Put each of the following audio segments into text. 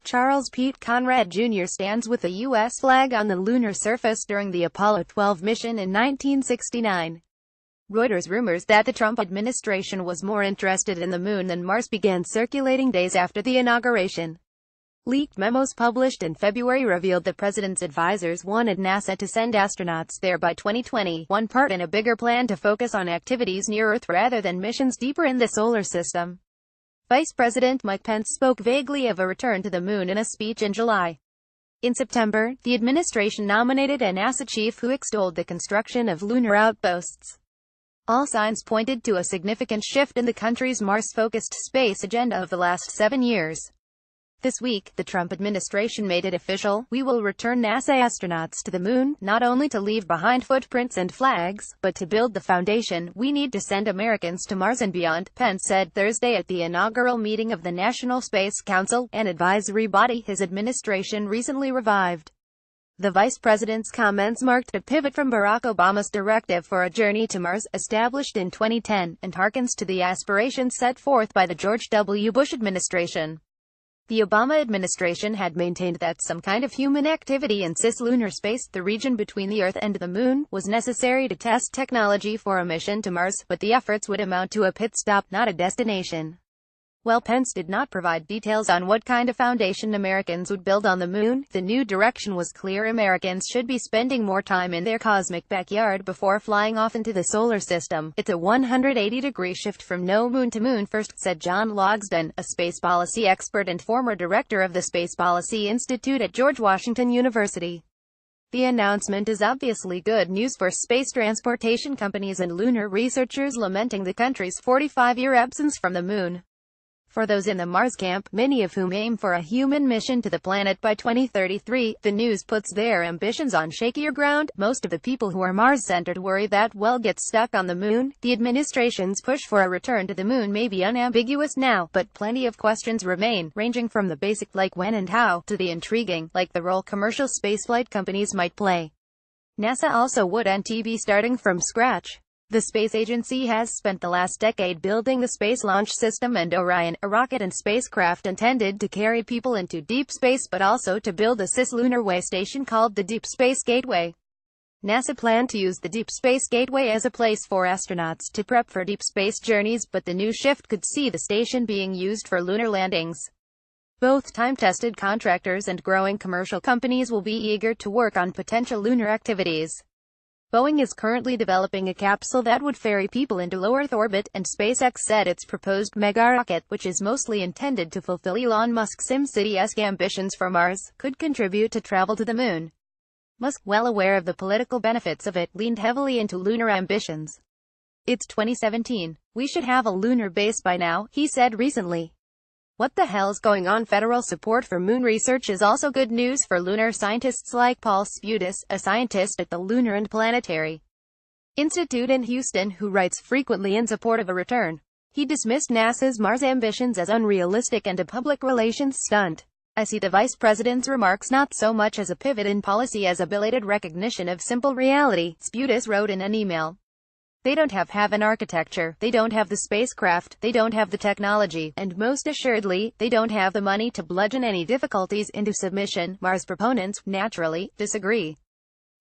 Charles Pete Conrad Jr. stands with the U.S. flag on the lunar surface during the Apollo 12 mission in 1969. Reuters rumors that the Trump administration was more interested in the moon than Mars began circulating days after the inauguration. Leaked memos published in February revealed the president's advisors wanted NASA to send astronauts there by 2020, one part in a bigger plan to focus on activities near Earth rather than missions deeper in the solar system. Vice President Mike Pence spoke vaguely of a return to the moon in a speech in July. In September, the administration nominated a NASA chief who extolled the construction of lunar outposts. All signs pointed to a significant shift in the country's Mars-focused space agenda of the last 7 years. This week, the Trump administration made it official: we will return NASA astronauts to the moon, not only to leave behind footprints and flags, but to build the foundation we need to send Americans to Mars and beyond, Pence said Thursday at the inaugural meeting of the National Space Council, an advisory body his administration recently revived. The vice president's comments marked a pivot from Barack Obama's directive for a journey to Mars, established in 2010, and harkens to the aspirations set forth by the George W. Bush administration. The Obama administration had maintained that some kind of human activity in cislunar space, the region between the Earth and the Moon, was necessary to test technology for a mission to Mars, but the efforts would amount to a pit stop, not a destination. While Pence did not provide details on what kind of foundation Americans would build on the moon, the new direction was clear: Americans should be spending more time in their cosmic backyard before flying off into the solar system. It's a 180-degree shift from no moon to moon first, said John Logsdon, a space policy expert and former director of the Space Policy Institute at George Washington University. The announcement is obviously good news for space transportation companies and lunar researchers lamenting the country's 45-year absence from the moon. For those in the Mars camp, many of whom aim for a human mission to the planet by 2033, the news puts their ambitions on shakier ground. Most of the people who are Mars-centered worry that we'll get stuck on the moon. The administration's push for a return to the moon may be unambiguous now, but plenty of questions remain, ranging from the basic, like when and how, to the intriguing, like the role commercial spaceflight companies might play. NASA also wouldn't be starting from scratch. The space agency has spent the last decade building the Space Launch System and Orion, a rocket and spacecraft intended to carry people into deep space but also to build a cislunar way station called the Deep Space Gateway. NASA planned to use the Deep Space Gateway as a place for astronauts to prep for deep space journeys, but the new shift could see the station being used for lunar landings. Both time-tested contractors and growing commercial companies will be eager to work on potential lunar activities. Boeing is currently developing a capsule that would ferry people into low Earth orbit, and SpaceX said its proposed mega-rocket, which is mostly intended to fulfill Elon Musk's SimCity-esque ambitions for Mars, could contribute to travel to the moon. Musk, well aware of the political benefits of it, leaned heavily into lunar ambitions. It's 2017. We should have a lunar base by now, he said recently. What the hell's going on? Federal support for moon research is also good news for lunar scientists like Paul Sputis, a scientist at the Lunar and Planetary Institute in Houston, who writes frequently in support of a return. He dismissed NASA's Mars ambitions as unrealistic and a public relations stunt. I see the vice president's remarks not so much as a pivot in policy as a belated recognition of simple reality, Sputis wrote in an email. They don't have an architecture, they don't have the spacecraft, they don't have the technology, and most assuredly, they don't have the money to bludgeon any difficulties into submission. Mars proponents, naturally, disagree.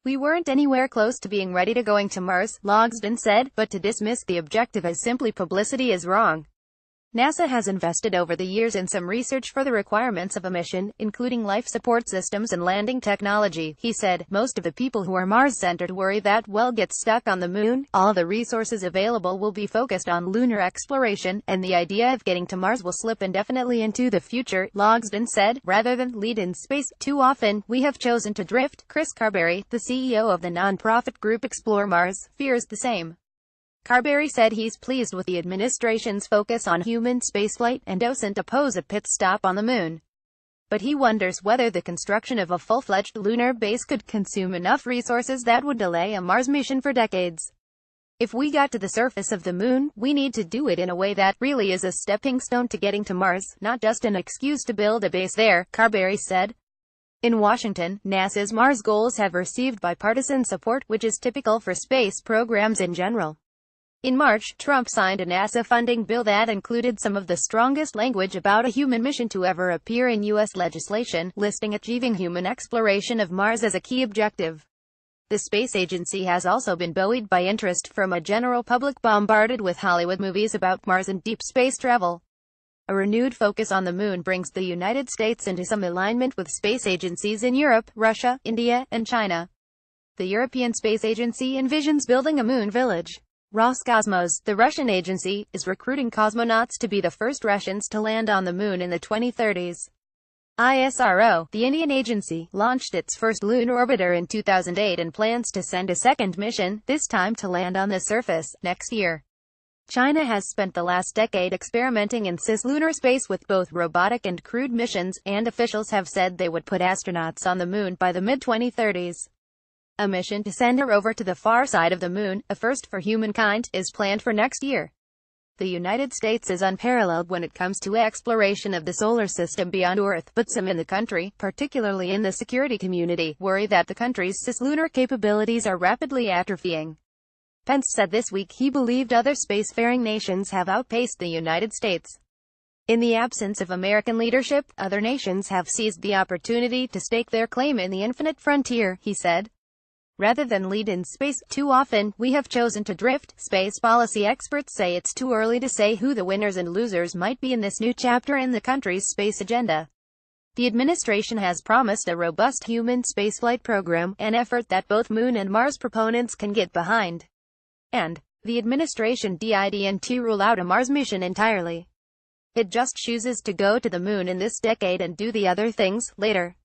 We weren't anywhere close to being ready to going to Mars, Logsdon said, but to dismiss the objective as simply publicity is wrong. NASA has invested over the years in some research for the requirements of a mission, including life support systems and landing technology, he said. Most of the people who are Mars-centered worry that we'll get stuck on the moon. All the resources available will be focused on lunar exploration, and the idea of getting to Mars will slip indefinitely into the future, Logsdon said, rather than lead in space. Too often, we have chosen to drift. Chris Carberry, the CEO of the nonprofit group Explore Mars, fears the same. Carberry said he's pleased with the administration's focus on human spaceflight and doesn't oppose a pit stop on the moon. But he wonders whether the construction of a full-fledged lunar base could consume enough resources that would delay a Mars mission for decades. If we got to the surface of the moon, we need to do it in a way that really is a stepping stone to getting to Mars, not just an excuse to build a base there, Carberry said. In Washington, NASA's Mars goals have received bipartisan support, which is typical for space programs in general. In March, Trump signed a NASA funding bill that included some of the strongest language about a human mission to ever appear in U.S. legislation, listing achieving human exploration of Mars as a key objective. The space agency has also been buoyed by interest from a general public bombarded with Hollywood movies about Mars and deep space travel. A renewed focus on the moon brings the United States into some alignment with space agencies in Europe, Russia, India, and China. The European Space Agency envisions building a moon village. Roscosmos, the Russian agency, is recruiting cosmonauts to be the first Russians to land on the moon in the 2030s. ISRO, the Indian agency, launched its first lunar orbiter in 2008 and plans to send a second mission, this time to land on the surface, next year. China has spent the last decade experimenting in cislunar space with both robotic and crewed missions, and officials have said they would put astronauts on the moon by the mid-2030s. A mission to send a rover to the far side of the moon, a first for humankind, is planned for next year. The United States is unparalleled when it comes to exploration of the solar system beyond Earth, but some in the country, particularly in the security community, worry that the country's cislunar capabilities are rapidly atrophying. Pence said this week he believed other spacefaring nations have outpaced the United States. In the absence of American leadership, other nations have seized the opportunity to stake their claim in the infinite frontier, he said. Rather than lead in space, too often, we have chosen to drift. Space policy experts say it's too early to say who the winners and losers might be in this new chapter in the country's space agenda. The administration has promised a robust human spaceflight program, an effort that both Moon and Mars proponents can get behind. And the administration didn't rule out a Mars mission entirely. It just chooses to go to the moon in this decade and do the other things later.